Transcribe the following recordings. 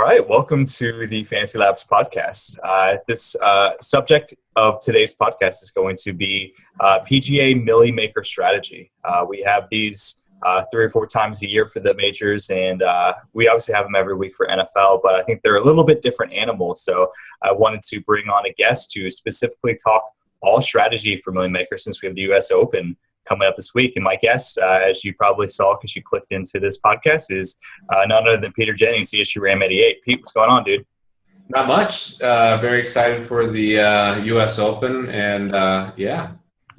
All right, welcome to the FantasyLabs podcast. This subject of today's podcast is going to be PGA Milly Maker strategy. We have these 3 or 4 times a year for the majors, and we obviously have them every week for NFL, but I think they're a little bit different animals. So I wanted to bring on a guest to specifically talk all strategy for Milly Maker since we have the U.S. Open coming up this week. And my guest, as you probably saw because you clicked into this podcast, is none other than Peter Jennings, CSU Ram 88. Pete, what's going on, dude? Not much. Very excited for the U.S. Open. And,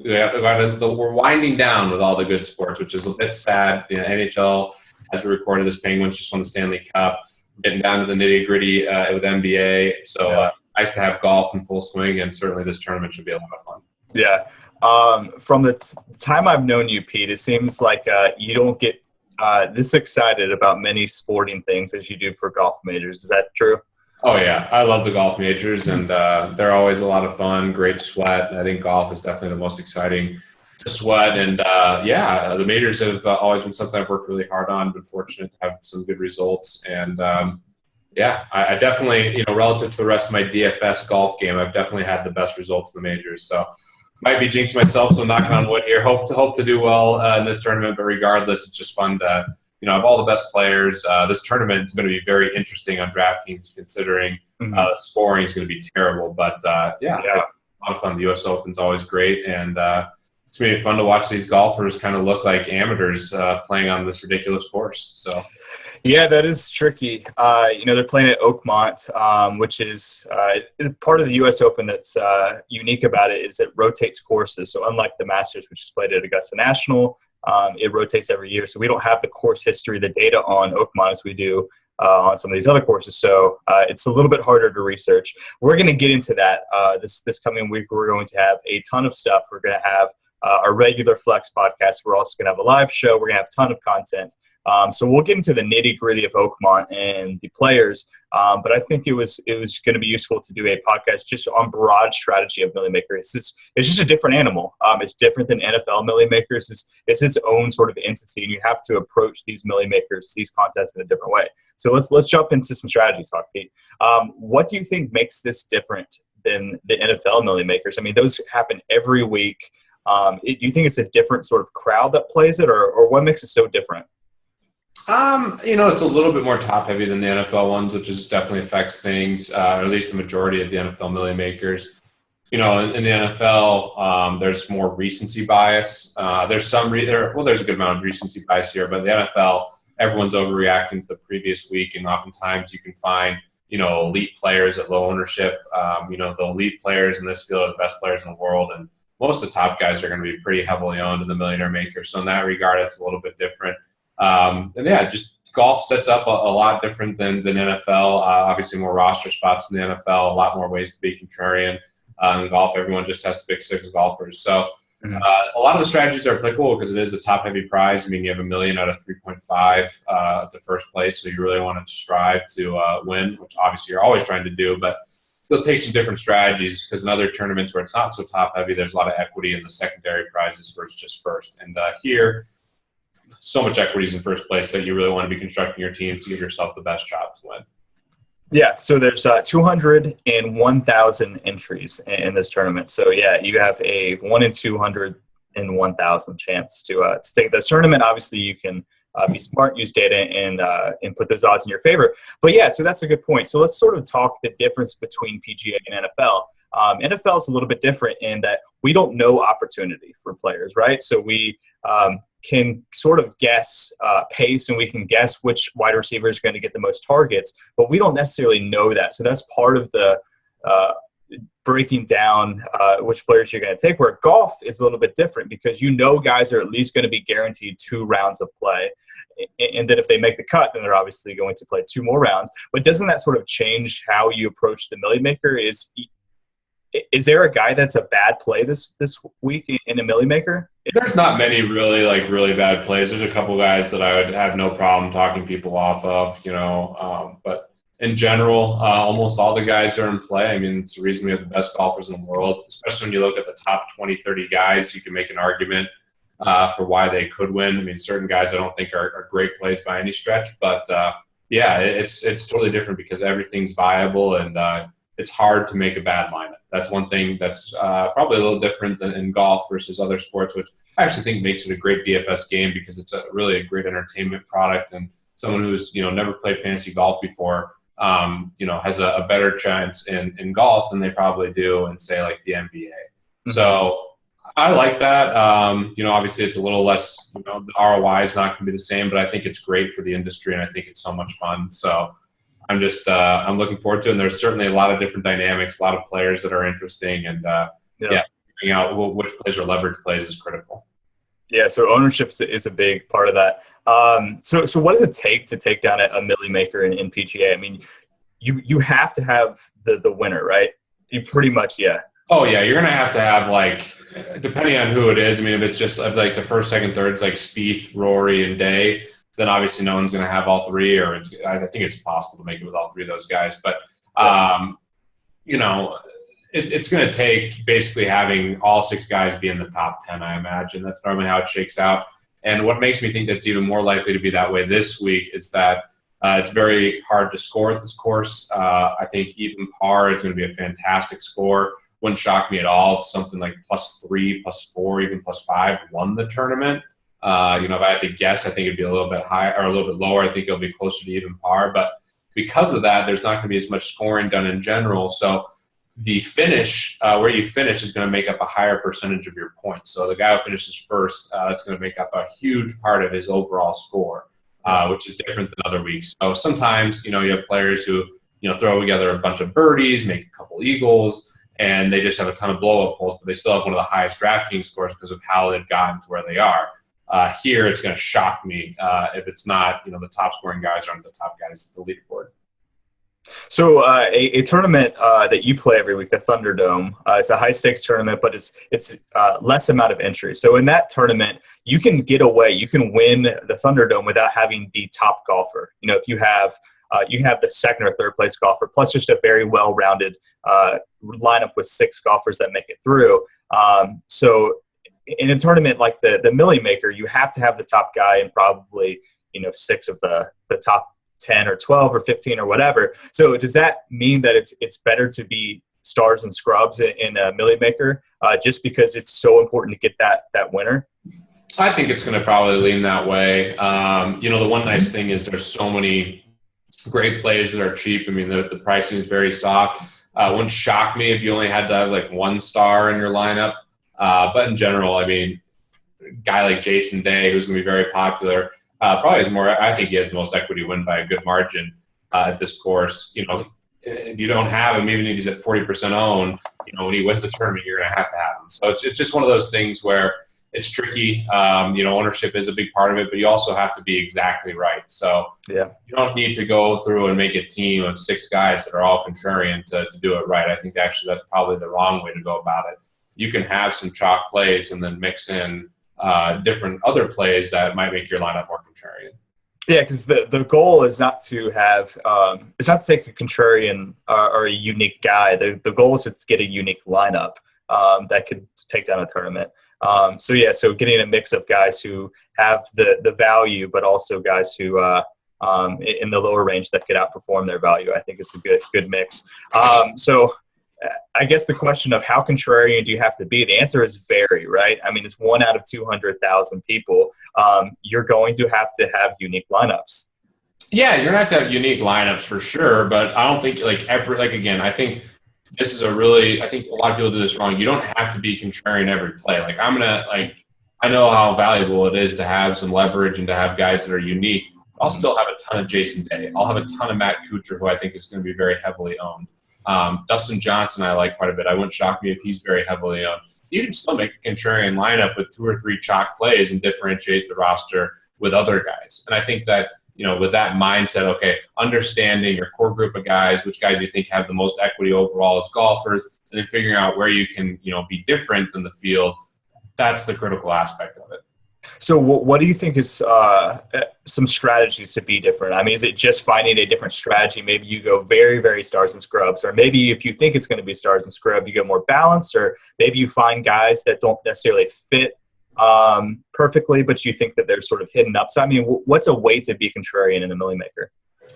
we're winding down with all the good sports, which is a bit sad. The NHL, as we recorded this, Penguins just won the Stanley Cup. Getting down to the nitty-gritty with NBA. So nice to have golf in full swing, and certainly this tournament should be a lot of fun. Yeah. From the time I've known you, Pete, it seems like you don't get this excited about many sporting things as you do for golf majors. Is that true? Oh, yeah. I love the golf majors, and they're always a lot of fun, great sweat. I think golf is definitely the most exciting to sweat. And, the majors have always been something I've worked really hard on. Been fortunate to have some good results. And, I definitely, relative to the rest of my DFS golf game, I've definitely had the best results in the majors. So might be jinxing myself, so knocking on wood here. Hope to do well in this tournament, but regardless, it's just fun to have all the best players. This tournament is going to be very interesting on DraftKings, considering scoring is going to be terrible. But a lot of fun. The U.S. Open is always great, and it's going to be fun to watch these golfers kind of look like amateurs playing on this ridiculous course. So. Yeah, that is tricky. They're playing at Oakmont, which is part of the U.S. Open that's unique about it is it rotates courses. So unlike the Masters, which is played at Augusta National, it rotates every year. So we don't have the course history, the data on Oakmont as we do on some of these other courses. So it's a little bit harder to research. We're going to get into that this coming week. We're going to have a ton of stuff. We're going to have our regular Flex podcast. We're also going to have a live show. We're going to have a ton of content. So we'll get into the nitty-gritty of Oakmont and the players, but I think it was going to be useful to do a podcast just on broad strategy of Milly Maker. It's just a different animal. It's different than NFL Milly Makers. It's its own sort of entity, and you have to approach these Milly Makers, these contests, in a different way. So let's jump into some strategy talk, Pete. What do you think makes this different than the NFL Milly Makers? I mean, those happen every week. Do you think it's a different sort of crowd that plays it, or what makes it so different? It's a little bit more top-heavy than the NFL ones, which definitely affects things, or at least the majority of the NFL Milly Makers. In the NFL, there's more recency bias. There's a good amount of recency bias here, but the NFL, everyone's overreacting to the previous week, and oftentimes you can find, elite players at low ownership. The elite players in this field are the best players in the world, and most of the top guys are going to be pretty heavily owned in the Millionaire Maker. So in that regard, it's a little bit different. Just golf sets up a lot different than NFL. Obviously, more roster spots in the NFL, a lot more ways to be contrarian. In golf, everyone just has to pick 6 golfers. So a lot of the strategies are applicable because it is a top-heavy prize. I mean, you have $1 million out of 3.5 to first place, so you really want to strive to win, which obviously you're always trying to do. But you'll take some different strategies because in other tournaments where it's not so top-heavy, there's a lot of equity in the secondary prizes versus just first. And here, so much equities in first place that you really want to be constructing your team to give yourself the best shot to win. Yeah, so there's 201,000 entries in this tournament. So, you have a 1 in 201,000 chance to take this tournament. Obviously, you can be smart, use data, and put those odds in your favor. But, so that's a good point. So let's sort of talk the difference between PGA and NFL. NFL is a little bit different in that we don't know opportunity for players, right? So we can sort of guess pace, and we can guess which wide receiver is going to get the most targets, but we don't necessarily know that. So that's part of the breaking down which players you're going to take, where golf is a little bit different because guys are at least going to be guaranteed 2 rounds of play. And then if they make the cut, then they're obviously going to play 2 more rounds. But doesn't that sort of change how you approach the Milly Maker? Is there a guy that's a bad play this week in a Milly Maker? There's not many really bad plays. There's a couple guys that I would have no problem talking people off of, but in general, almost all the guys are in play. I mean, it's the reason we have the best golfers in the world, especially when you look at the top 20, 30 guys. You can make an argument for why they could win. I mean, certain guys I don't think are great plays by any stretch, but Yeah, it's totally different because everything's viable, and it's hard to make a bad lineup. That's one thing that's probably a little different than in golf versus other sports, which I actually think makes it a great DFS game because it's really a great entertainment product, and someone who's never played fantasy golf before, has a better chance in golf than they probably do in, say, like the NBA. Mm-hmm. So I like that. Obviously it's a little less, the ROI is not going to be the same, but I think it's great for the industry, and I think it's so much fun. So I'm just, I'm looking forward to it. And there's certainly a lot of different dynamics, a lot of players that are interesting, and figuring out which plays or leverage plays is critical. Yeah. So ownership is a big part of that. So what does it take to take down a Milli Maker in PGA? I mean, you have to have the winner, right? You pretty much, yeah. Oh yeah, you're gonna have to have, like, depending on who it is. I mean, if it's just like the first, second, thirds, like Spieth, Rory, and Day, then obviously no one's gonna have all three. Or I think it's possible to make it with all three of those guys. But it's gonna take basically having all six guys be in the top 10. I imagine that's normally how it shakes out. And what makes me think that's even more likely to be that way this week is that it's very hard to score at this course. I think even par is going to be a fantastic score. Wouldn't shock me at all if something like +3, +4, even +5 won the tournament. If I had to guess, I think it'd be a little bit higher or a little bit lower. I think it'll be closer to even par. But because of that, there's not going to be as much scoring done in general. So the finish, where you finish, is going to make up a higher percentage of your points. So the guy who finishes first, that's going to make up a huge part of his overall score, which is different than other weeks. So sometimes, you have players who, throw together a bunch of birdies, make a couple eagles, and they just have a ton of blow-up holes, but they still have one of the highest DraftKings scores because of how they've gotten to where they are. Here, it's going to shock me if it's not, the top-scoring guys aren't the top guys at the leaderboard. So a tournament that you play every week, the Thunderdome, it's a high-stakes tournament, but it's less amount of entries. So in that tournament, you can get away. You can win the Thunderdome without having the top golfer. If you have the second or third place golfer, plus just a very well-rounded lineup with 6 golfers that make it through. So in a tournament like the Milli Maker, you have to have the top guy and probably 6 of the top 10 or 12 or 15 or whatever. So does that mean that it's better to be stars and scrubs in a Milli Maker just because it's so important to get that winner? I think it's going to probably lean that way. The one nice thing is there's so many great plays that are cheap. I mean, the pricing is very soft. Wouldn't shock me if you only had to have like 1 star in your lineup. But in general, I mean, a guy like Jason Day, who's going to be very popular, probably is more. I think he has the most equity win by a good margin at this course. If you don't have him, even if he's at 40% owned, when he wins the tournament, you're going to have him. So it's just one of those things where it's tricky. Ownership is a big part of it, but you also have to be exactly right. So you don't need to go through and make a team of 6 guys that are all contrarian to do it right. I think actually that's probably the wrong way to go about it. You can have some chalk plays and then mix in different other plays that might make your lineup more contrarian. Yeah, because the goal is not to have it's not to take a contrarian or a unique guy. The goal is to get a unique lineup that could take down a tournament. So getting a mix of guys who have the value, but also guys who in the lower range that could outperform their value, I think is a good mix. So I guess the question of how contrarian do you have to be? The answer is very, right? I mean, it's 1 out of 200,000 people. You're going to have unique lineups. Yeah, you're going to have to have unique lineups for sure, but I don't think I think this is I think a lot of people do this wrong. You don't have to be contrarian every play. I know how valuable it is to have some leverage and to have guys that are unique. I'll still have a ton of Jason Day. I'll have a ton of Matt Kuchar, who I think is going to be very heavily owned. Dustin Johnson I like quite a bit. I wouldn't shock me if he's very heavily owned. You can still make a contrarian lineup with 2 or 3 chalk plays and differentiate the roster with other guys. And I think that, with that mindset, okay, understanding your core group of guys, which guys you think have the most equity overall as golfers, and then figuring out where you can, be different than the field, that's the critical aspect of it. So what do you think is some strategies to be different? I mean, is it just finding a different strategy? Maybe you go very, very stars and scrubs, or maybe if you think it's going to be stars and scrub, you go more balanced, or maybe you find guys that don't necessarily fit perfectly, but you think that they're sort of hidden upside. I mean, what's a way to be contrarian in a Milli Maker?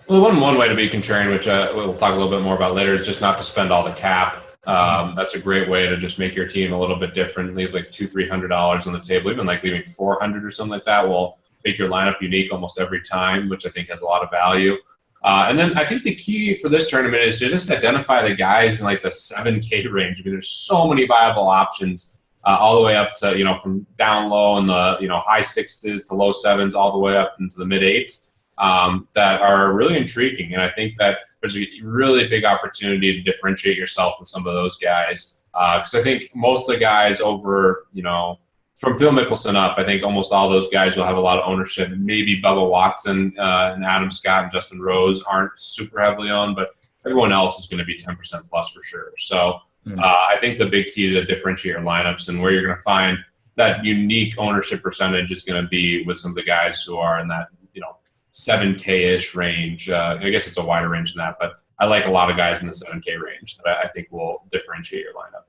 Well, one way to be contrarian, which we'll talk a little bit more about later, is just not to spend all the cap. That's a great way to just make your team a little bit different. Leave like $200-300 on the table, even like leaving 400 or something like that will make your lineup unique almost every time, which I think has a lot of value. And then I think the key for this tournament is to just identify the guys in like the 7K range. I mean, there's so many viable options all the way up to, from down low in the, high sixes to low sevens, all the way up into the mid eights that are really intriguing. And I think that there's a really big opportunity to differentiate yourself with some of those guys. Because I think most of the guys over, from Phil Mickelson up, I think almost all those guys will have a lot of ownership. Maybe Bubba Watson and Adam Scott and Justin Rose aren't super heavily owned, but everyone else is going to be 10% plus for sure. So I think the big key to differentiate your lineups and where you're going to find that unique ownership percentage is going to be with some of the guys who are in that 7K-ish range. I guess it's a wider range than that, but I like a lot of guys in the 7K range that I think will differentiate your lineup.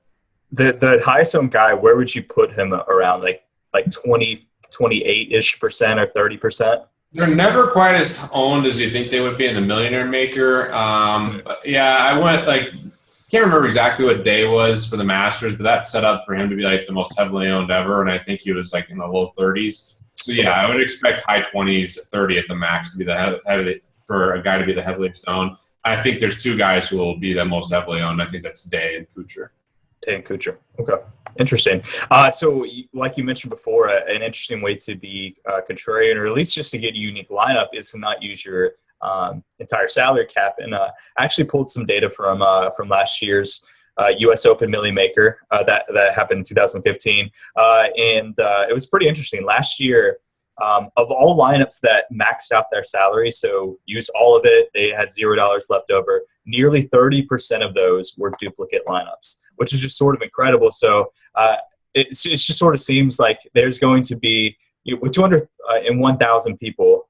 The highest owned guy, where would you put him around? Like 20, 28-ish% or 30%? They're never quite as owned as you think they would be in the Millionaire Maker. But yeah, I went can't remember exactly what day was for the Masters, but that set up for him to be like the most heavily owned ever, and I think he was like in the low 30s. So yeah, I would expect high 20s, 30 at the max to be for a guy to be the heaviest owned. I think there's two guys who will be the most heavily owned. I think that's Day and Kuchar. Dan Kuchar. Okay. Interesting. So like you mentioned before, an interesting way to be contrarian, or at least just to get a unique lineup, is to not use your entire salary cap. And I actually pulled some data from last year's U.S. Open Milli Maker that happened in 2015. And it was pretty interesting. Last year, of all lineups that maxed out their salary, so used all of it, they had $0 left over, nearly 30% of those were duplicate lineups, which is just sort of incredible. So it just sort of seems like there's going to be, with 201,000 people,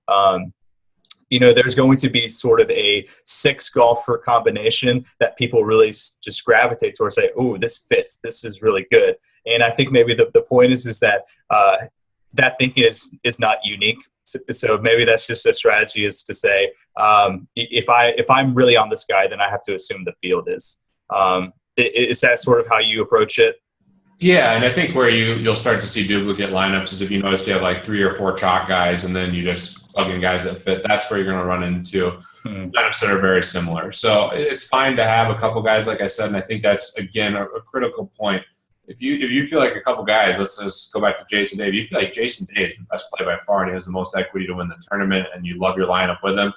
there's going to be sort of a 6 golfer combination that people really just gravitate towards, say, oh, this fits, this is really good. And I think maybe the point is that that thinking is not unique. So maybe that's just a strategy, is to say, if I'm really on this guy, then I have to assume the field is. Is that sort of how you approach it? Yeah, and I think where you'll start to see duplicate lineups is if you notice you have like 3 or 4 chalk guys and then you just plug in guys that fit. That's where you're going to run into lineups that are very similar. So it's fine to have a couple guys, like I said, and I think that's, again, a critical point. If you feel like a couple guys, let's just go back to Jason Day. If you feel like Jason Day is the best play by far and he has the most equity to win the tournament and you love your lineup with him,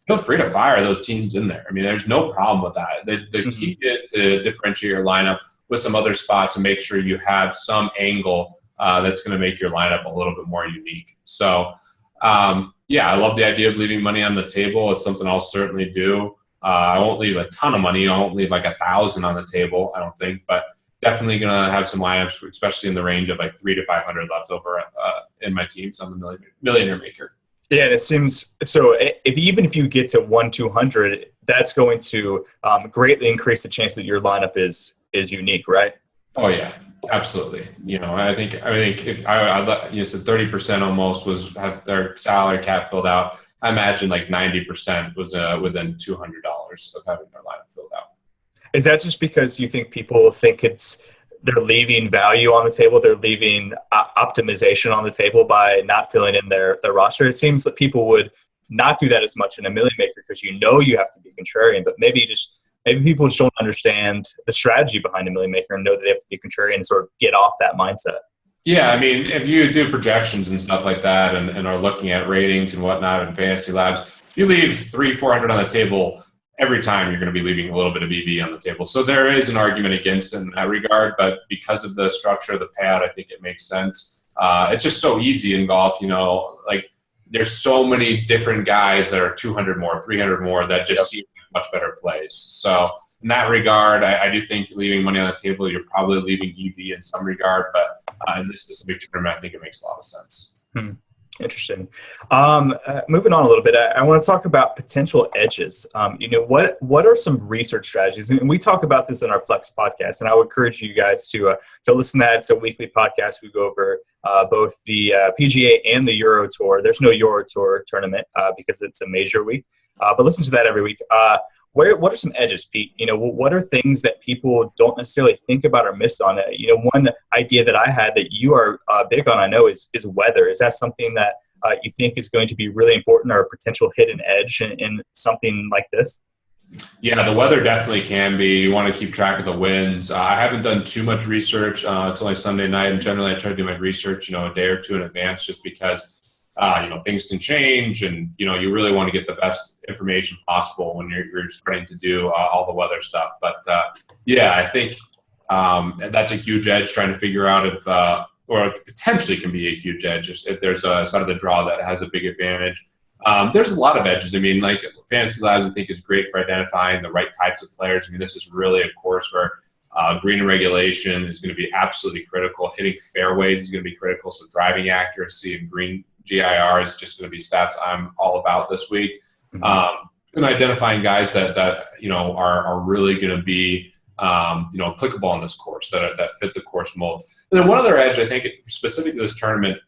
feel free to fire those teams in there. I mean, there's no problem with that. The key is to differentiate your lineup with some other spots and make sure you have some angle that's going to make your lineup a little bit more unique. So, I love the idea of leaving money on the table. It's something I'll certainly do. I won't leave a ton of money. I won't leave like 1,000 on the table, I don't think, but definitely going to have some lineups, especially in the range of like 300 to 500 left over in my team. So I'm a millionaire maker. Yeah, and it seems so. Even if you get to 1-200, that's going to greatly increase the chance that your lineup is unique, right? Oh yeah, absolutely. I think if I said 30% almost was have their salary cap filled out. I imagine like 90% was within $200 of having their lineup filled out. Is that just because you think people think they're leaving value on the table, they're leaving optimization on the table by not filling in their roster? It seems that people would not do that as much in a Milli Maker because you have to be contrarian, but maybe people just don't understand the strategy behind a Milli Maker and know that they have to be contrarian and sort of get off that mindset. Yeah, I mean, if you do projections and stuff like that and are looking at ratings and whatnot in FantasyLabs, if you leave 300-400 on the table, every time you're going to be leaving a little bit of EV on the table. So there is an argument against it in that regard, but because of the structure of the payout, I think it makes sense. It's just so easy in golf, like there's so many different guys that are 200 more, 300 more that just seem much better plays. So in that regard, I do think leaving money on the table, you're probably leaving EV in some regard, but in this specific tournament, I think it makes a lot of sense. Interesting. Moving on a little bit, I want to talk about potential edges. What are some research strategies? And we talk about this in our Flex podcast, and I would encourage you guys to listen to that. It's a weekly podcast. We go over both the PGA and the Euro Tour. There's no Euro Tour tournament because it's a major week. but listen to that every week. What are some edges, Pete? What are things that people don't necessarily think about or miss on it? One idea that I had that you are big on, I know, is weather. Is that something that you think is going to be really important or a potential hidden edge in something like this? Yeah, the weather definitely can be. You want to keep track of the winds. I haven't done too much research. It's only Sunday night, and generally I try to do my research, a day or two in advance, just because things can change, and you really want to get the best information possible when you're starting to do all the weather stuff. But yeah, I think that's a huge edge, trying to figure out if, or potentially can be a huge edge if there's a side of the draw that has a big advantage. There's a lot of edges. Like FantasyLabs, I think, is great for identifying the right types of players. This is really a course where green and regulation is going to be absolutely critical. Hitting fairways is going to be critical. So driving accuracy and green GIR is just going to be stats I'm all about this week. And identifying guys that are really going to be applicable on this course, that fit the course mold. And then one other edge, I think, specific to this tournament,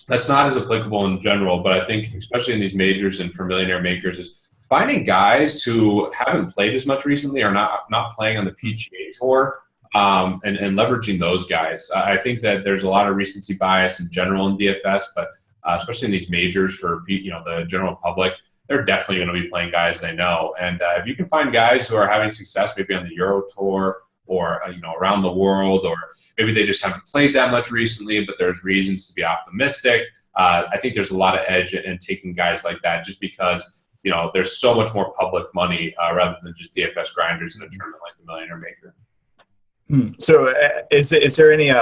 that's not as applicable in general, but I think especially in these majors and for millionaire makers, is finding guys who haven't played as much recently or not playing on the PGA Tour, and leveraging those guys. I think that there's a lot of recency bias in general in DFS, but especially in these majors for the general public, they're definitely going to be playing guys they know. And if you can find guys who are having success maybe on the Euro Tour or around the world, or maybe they just haven't played that much recently, but there's reasons to be optimistic. I think there's a lot of edge in taking guys like that, just because there's so much more public money rather than just DFS grinders in a tournament like the Millionaire Maker. So is there any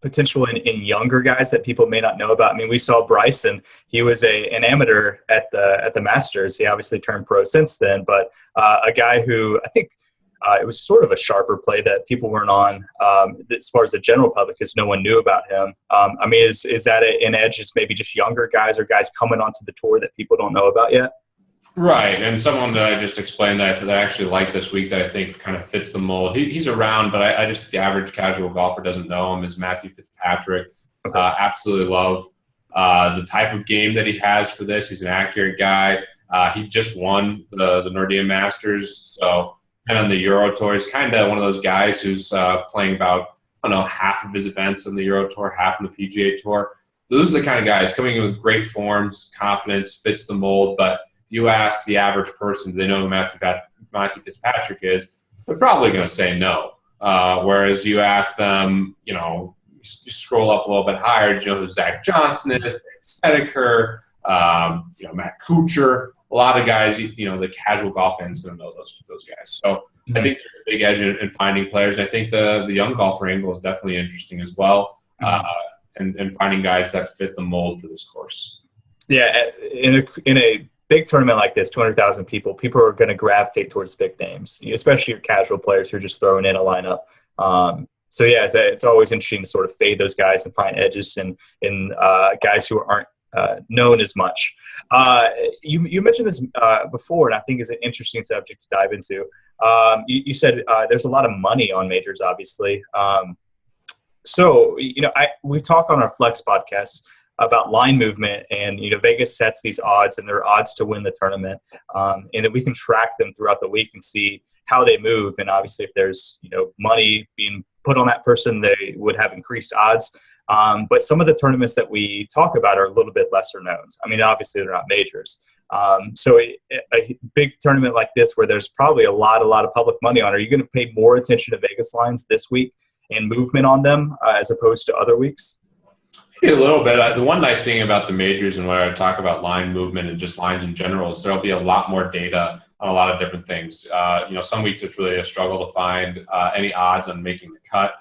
potential in younger guys that people may not know about? We saw Bryson. He was an amateur at the Masters. He obviously turned pro since then, but a guy who I think it was sort of a sharper play that people weren't on as far as the general public, because no one knew about him. Is that an edge? Is maybe just younger guys or guys coming onto the tour that people don't know about yet? Right, and someone that I just explained that I actually like this week that I think kind of fits the mold. He's around, but I just, the average casual golfer doesn't know him, is Matthew Fitzpatrick. Okay. Absolutely love the type of game that he has for this. He's an accurate guy. He just won the Nordea Masters, so, and on the Euro Tour, he's kind of one of those guys who's playing about, half of his events on the Euro Tour, half on the PGA Tour. Those are the kind of guys coming in with great forms, confidence, fits the mold, but you ask the average person, do they know who Matthew Fitzpatrick is? They're probably going to say no. Whereas you ask them, you scroll up a little bit higher, do you know who Zach Johnson is, Snedeker, Matt Kuchar? A lot of guys, the casual golf fan is going to know those guys. So I think there's a big edge in finding players. I think the young golfer angle is definitely interesting as well, and finding guys that fit the mold for this course. Yeah, in a big tournament like this, 200,000 people are going to gravitate towards big names, especially your casual players who are just throwing in a lineup. So yeah, it's always interesting to sort of fade those guys and find edges in guys who aren't known as much. You mentioned this before, and I think is an interesting subject to dive into. You said there's a lot of money on majors, obviously. So we talk on our Flex podcast about line movement, and Vegas sets these odds, and they're odds to win the tournament, and that we can track them throughout the week and see how they move. And obviously, if there's money being put on that person, they would have increased odds. But some of the tournaments that we talk about are a little bit lesser known. Obviously, they're not majors. So a big tournament like this, where there's probably a lot of public money on, are you going to pay more attention to Vegas lines this week and movement on them as opposed to other weeks? A little bit. The one nice thing about the majors and where I talk about line movement and just lines in general is there'll be a lot more data on a lot of different things. Some weeks it's really a struggle to find any odds on making the cut.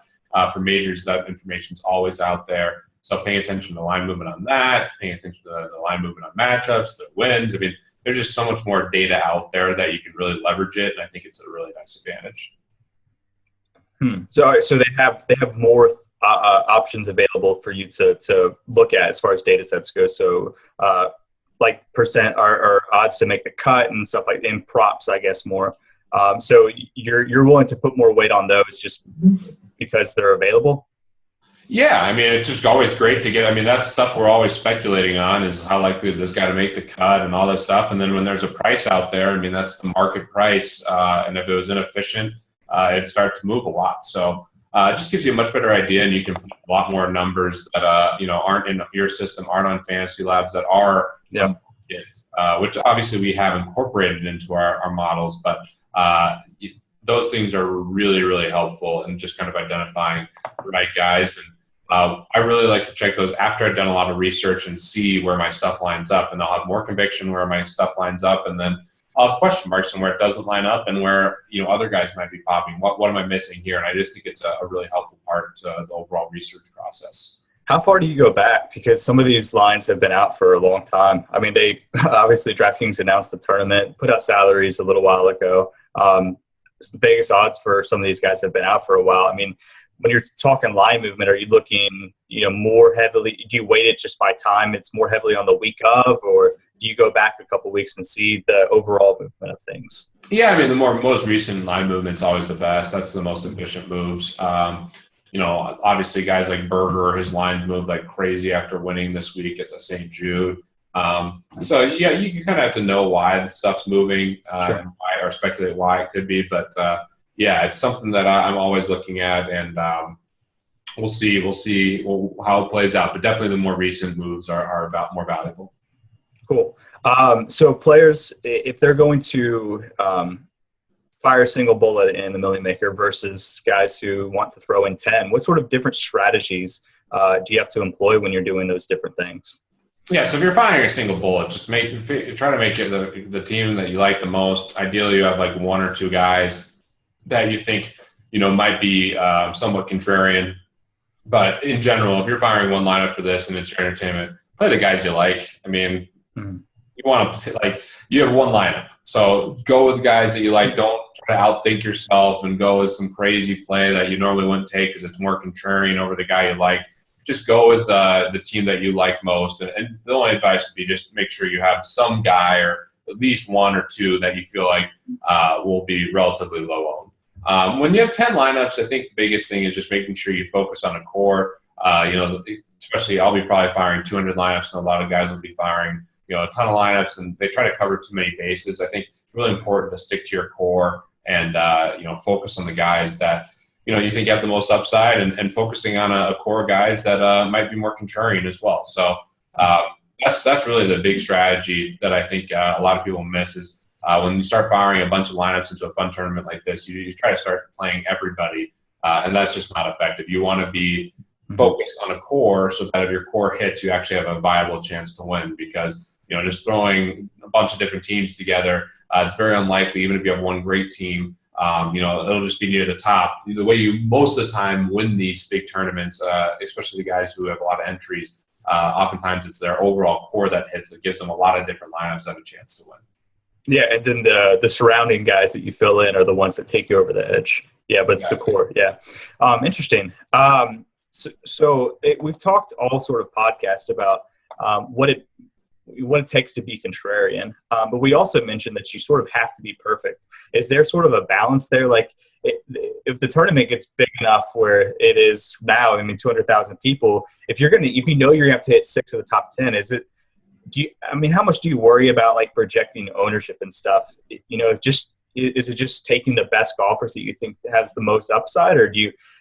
For majors, that information's always out there. So paying attention to line movement on that, paying attention to the line movement on matchups, the wins. There's just so much more data out there that you can really leverage it, and I think it's a really nice advantage. So they have more options available for you to look at as far as data sets go. So like percent or odds to make the cut and stuff like in props, I guess more. So you're willing to put more weight on those just because they're available? Yeah, I mean, it's just always great to get. I mean, that's stuff we're always speculating on is how likely is this guy to make the cut and all that stuff. And then when there's a price out there, I mean, that's the market price. And if it was inefficient, it'd start to move a lot. So it just gives you a much better idea, and you can put a lot more numbers that aren't in your system, aren't on FantasyLabs, that are which obviously we have incorporated into our models, but those things are really, really helpful in just kind of identifying the right guys. And I really like to check those after I've done a lot of research and see where my stuff lines up, and I'll have more conviction where my stuff lines up, and then I'll have question marks and where it doesn't line up and where other guys might be popping. What am I missing here? And I just think it's a really helpful part to the overall research process. How far do you go back? Because some of these lines have been out for a long time. I mean, they obviously DraftKings announced the tournament, put out salaries a little while ago. Vegas odds for some of these guys have been out for a while. I mean, when you're talking line movement, are you looking, more heavily? Do you weight it just by time? It's more heavily on the week of, or do you go back a couple of weeks and see the overall movement of things? Yeah, I mean, the most recent line movement's always the best. That's the most efficient moves. Obviously guys like Berger, his lines moved like crazy after winning this week at the St. Jude. So yeah, you kind of have to know why the stuff's moving, Sure. or speculate why it could be. But yeah, it's something that I'm always looking at, and we'll see how it plays out. But definitely the more recent moves are about more valuable. Cool. So players, if they're going to fire a single bullet in the Milli Maker versus guys who want to throw in 10, what sort of different strategies do you have to employ when you're doing those different things? Yeah, so if you're firing a single bullet, just try to make it the team that you like the most. Ideally, you have like one or two guys that you think might be somewhat contrarian. But in general, if you're firing one lineup for this and it's your entertainment, play the guys you like. I mean, you want to you have one lineup, so go with guys that you like. Don't try to outthink yourself and go with some crazy play that you normally wouldn't take because it's more contrarian over the guy you like. Just go with the team that you like most. And the only advice would be just make sure you have some guy or at least one or two that you feel like will be relatively low owned. When you have 10 lineups, I think the biggest thing is just making sure you focus on a core. Especially I'll be probably firing 200 lineups, and a lot of guys will be firing a ton of lineups, and they try to cover too many bases. I think it's really important to stick to your core and focus on the guys that you think have the most upside, and focusing on a core guys that might be more contrarian as well. So that's really the big strategy that I think a lot of people miss is when you start firing a bunch of lineups into a fun tournament like this, you try to start playing everybody, and that's just not effective. You want to be focused on a core so that if your core hits, you actually have a viable chance to win, because just throwing a bunch of different teams together, it's very unlikely, even if you have one great team, it'll just be near the top. The way you most of the time win these big tournaments, especially the guys who have a lot of entries, oftentimes it's their overall core that hits that gives them a lot of different lineups that have a chance to win. Yeah, and then the surrounding guys that you fill in are the ones that take you over the edge. Yeah, but it's the core. Yeah. Interesting. We've talked all sort of podcasts about what it takes to be contrarian. But we also mentioned that you sort of have to be perfect. Is there sort of a balance there? Like if the tournament gets big enough where it is now, 200,000 people, if you know you're gonna have to hit 6 of the top 10, how much do you worry about like projecting ownership and stuff? Is it just taking the best golfers that you think has the most upside, or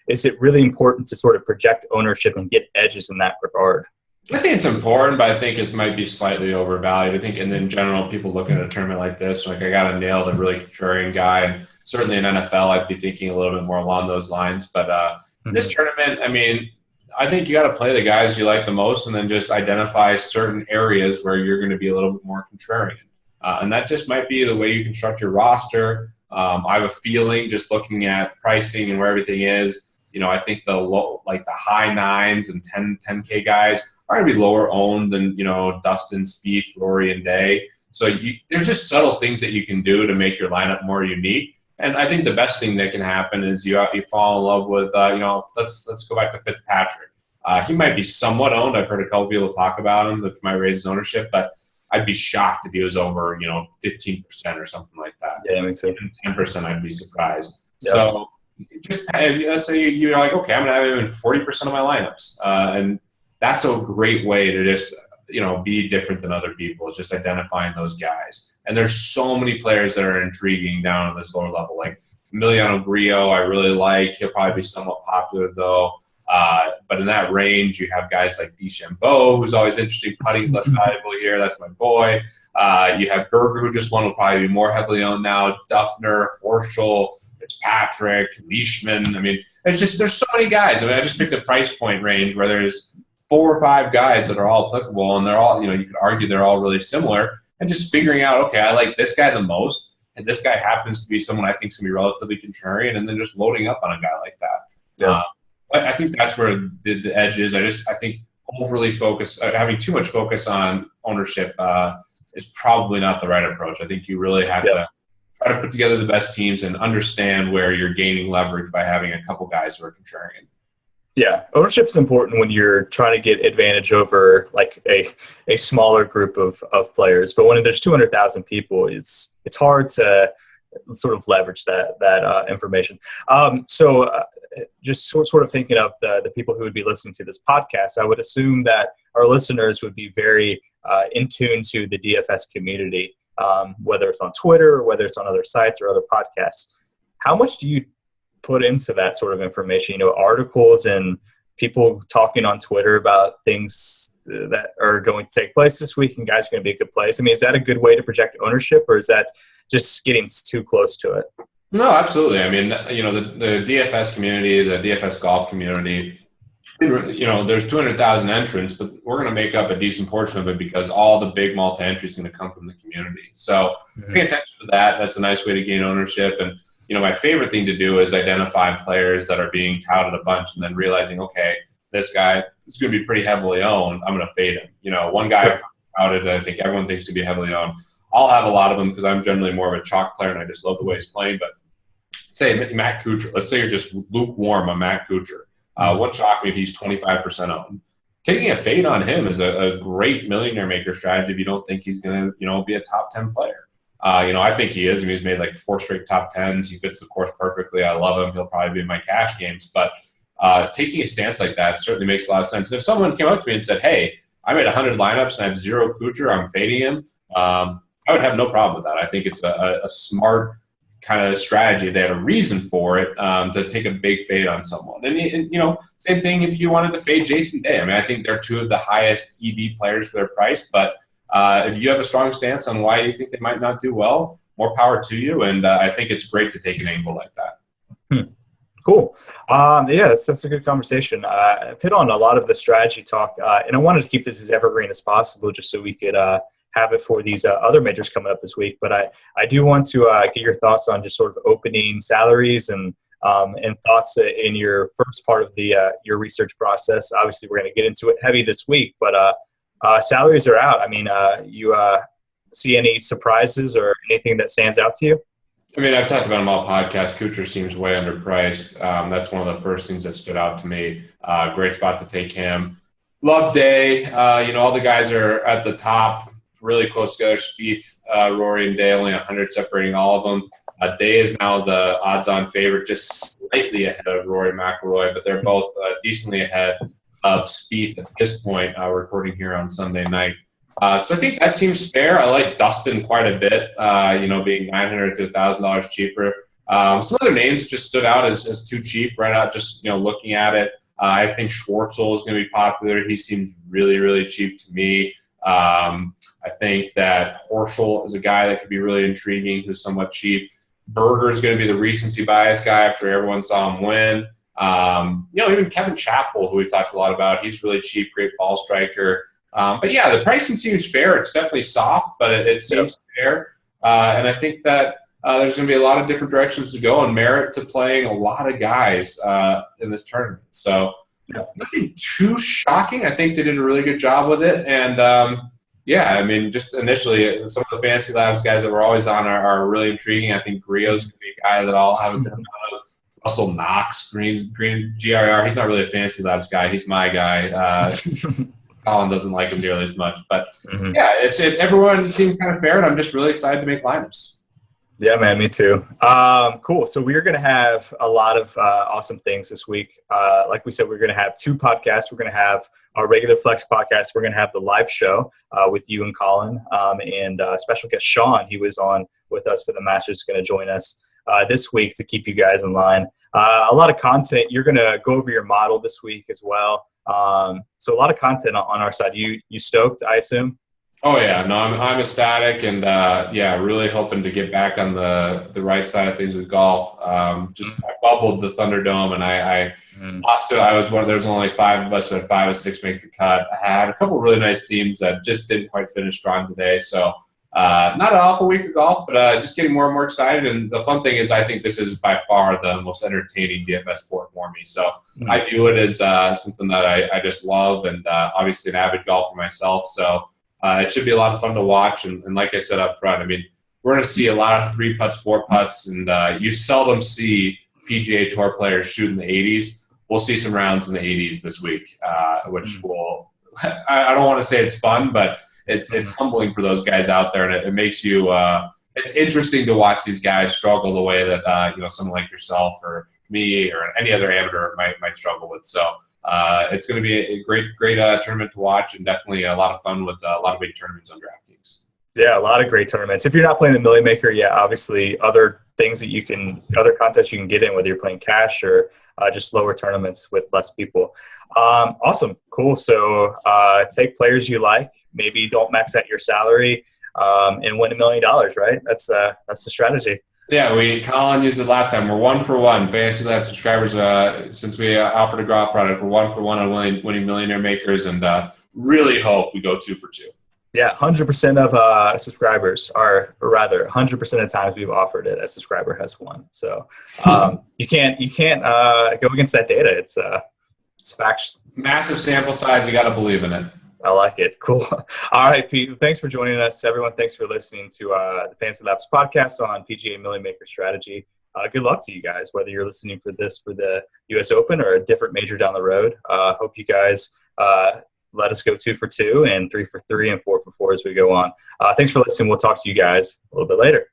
is it really important to sort of project ownership and get edges in that regard? I think it's important, but I think it might be slightly overvalued. I think, and in general, people looking at a tournament like this, like I got to nail the really contrarian guy. And certainly in NFL, I'd be thinking a little bit more along those lines. But this tournament, I think you got to play the guys you like the most, and then just identify certain areas where you're going to be a little bit more contrarian. And that just might be the way you construct your roster. I have a feeling, just looking at pricing and where everything is, I think the high 9s and 10K guys are going to be lower owned than, Dustin, Spieth, Rory, and Day. So there's just subtle things that you can do to make your lineup more unique. And I think the best thing that can happen is you fall in love with, let's go back to Fitzpatrick. He might be somewhat owned. I've heard a couple people talk about him, which might raise his ownership, but I'd be shocked if he was over, 15% or something like that. Yeah, that makes sense. Even 10%, I'd be surprised. Yeah. So let's say you're like, okay, I'm going to have him in 40% of my lineups. And that's a great way to just, be different than other people. It's just identifying those guys. And there's so many players that are intriguing down on this lower level. Like Emiliano Grillo, I really like. He'll probably be somewhat popular, though. But in that range, you have guys like DeChambeau, who's always interesting. Putting's less valuable here. That's my boy. You have Berger, who just won, will probably be more heavily owned now. Duffner, Horschel, Fitzpatrick, Leishman. I mean, there's so many guys. I mean, I just picked a price point range where there's 4 or 5 guys that are all applicable, and they're all, you could argue they're all really similar. And just figuring out, okay, I like this guy the most, and this guy happens to be someone I think is going to be relatively contrarian, and then just loading up on a guy like that. Yeah. I think that's where the edge is. I think overly focus, having too much focus on ownership is probably not the right approach. I think you really have to try to put together the best teams and understand where you're gaining leverage by having a couple guys who are contrarian. Yeah, ownership is important when you're trying to get advantage over like a smaller group of players. But when there's 200,000 people, it's hard to sort of leverage that information. Just sort of thinking of the people who would be listening to this podcast, I would assume that our listeners would be very in tune to the DFS community, whether it's on Twitter or whether it's on other sites or other podcasts. How much do you put into that sort of information? Articles and people talking on Twitter about things that are going to take place this week and guys are going to be a good place. I mean, is that a good way to project ownership, or is that just getting too close to it? No, absolutely. I mean, the DFS community, the DFS golf community, there's 200,000 entrants, but we're going to make up a decent portion of it because all the big multi-entry is going to come from the community. So pay attention to that. That's a nice way to gain ownership. And, my favorite thing to do is identify players that are being touted a bunch and then realizing, okay, this guy is going to be pretty heavily owned. I'm going to fade him. One guy I've touted that I think everyone thinks to be heavily owned. I'll have a lot of them because I'm generally more of a chalk player and I just love the way he's playing. But say Matt Kuchar. Let's say you're just lukewarm on Matt Kuchar. Wouldn't shock me if he's 25% owned. Taking a fade on him is a great millionaire maker strategy if you don't think he's going to be a top 10 player. I think he is. I mean, he's made like 4 straight top 10s. He fits the course perfectly. I love him. He'll probably be in my cash games. But taking a stance like that certainly makes a lot of sense. And if someone came up to me and said, hey, I made 100 lineups and I have 0 Kuchar, I'm fading him, I would have no problem with that. I think it's a smart kind of strategy. They had a reason for it to take a big fade on someone. And same thing if you wanted to fade Jason Day. I mean, I think they're 2 of the highest EV players for their price, but if you have a strong stance on why you think they might not do well, more power to you. And I think it's great to take an angle like that. Cool. That's a good conversation. I've hit on a lot of the strategy talk, and I wanted to keep this as evergreen as possible just so we could have it for these other majors coming up this week. But I do want to get your thoughts on just sort of opening salaries and thoughts in your first part of your research process. Obviously, we're going to get into it heavy this week, but salaries are out. I mean, you see any surprises or anything that stands out to you? I mean, I've talked about him all podcast. Kuchar seems way underpriced. That's one of the first things that stood out to me. Great spot to take him. Love Day. All the guys are at the top, really close together. Spieth, Rory, and Day, only 100 separating all of them. Day is now the odds-on favorite, just slightly ahead of Rory McIlroy, but they're both decently ahead of Spieth at this point. We're recording here on Sunday night. So I think that seems fair. I like Dustin quite a bit, being $900 to $1,000 cheaper. Some other names just stood out as too cheap right out, just, looking at it. I think Schwartzel is going to be popular. He seems really, really cheap to me. I think that Horschel is a guy that could be really intriguing, who's somewhat cheap. Berger is going to be the recency bias guy after everyone saw him win. Even Kevin Chappell, who we've talked a lot about, he's really cheap, great ball striker. But yeah, the pricing seems fair. It's definitely soft, but it seems fair. And I think that there's going to be a lot of different directions to go and merit to playing a lot of guys in this tournament. So nothing too shocking. I think they did a really good job with it. And just initially, some of the FantasyLabs guys that we're always on are really intriguing. I think Grillo's going to be a guy that I'll have a bit of. Russell Knox, Green GRR. He's not really a FantasyLabs guy. He's my guy. Colin doesn't like him nearly as much. But, everyone seems kind of fair, and I'm just really excited to make lineups. Yeah, man, me too. Cool. So we're going to have a lot of awesome things this week. Like we said, we're going to have 2 podcasts. We're going to have our regular Flex podcast. We're going to have the live show with you and Colin, and special guest Sean. He was on with us for the Masters. Going to join us this week to keep you guys in line. A lot of content. You're going to go over your model this week as well. So a lot of content on our side. You stoked, I assume? Oh yeah, no, I'm ecstatic, and really hoping to get back on the right side of things with golf. I bubbled the Thunderdome, and I lost to. There's only 5 of us, so 5 or 6 make the cut. I had a couple of really nice teams that just didn't quite finish strong today. So not an awful week of golf, but just getting more and more excited. And the fun thing is, I think this is by far the most entertaining DFS sport for me. So I view it as something that I just love, and obviously an avid golfer myself. So. It should be a lot of fun to watch, and like I said up front, I mean, we're going to see a lot of 3 putts, 4 putts, and you seldom see PGA Tour players shoot in the 80s. We'll see some rounds in the 80s this week, which will – I don't want to say it's fun, but it's humbling for those guys out there, and it makes you it's interesting to watch these guys struggle the way that someone like yourself or me or any other amateur might struggle with. So – it's going to be a great tournament to watch, and definitely a lot of fun with a lot of big tournaments on DraftKings. Yeah, a lot of great tournaments. If you're not playing the Milli Maker, obviously other contests you can get in, whether you're playing cash or just lower tournaments with less people. Awesome, cool. So take players you like. Maybe don't max out your salary and win $1 million. Right? That's the strategy. Yeah, Colin used it last time. We're 1 for 1. FantasyLabs subscribers, since we offered a golf product, we're 1 for 1 on winning millionaire makers, and really hope we go 2 for 2. Yeah, 100% of subscribers are, or rather, 100% of times we've offered it, a subscriber has won. So you can't go against that data. It's facts. Massive sample size. You got to believe in it. I like it. Cool. All right, Pete. Thanks for joining us. Everyone, thanks for listening to the FantasyLabs podcast on PGA Milly Maker strategy. Good luck to you guys, whether you're listening for this for the U.S. Open or a different major down the road. Hope you guys let us go 2 for 2 and 3 for 3 and 4 for 4 as we go on. Thanks for listening. We'll talk to you guys a little bit later.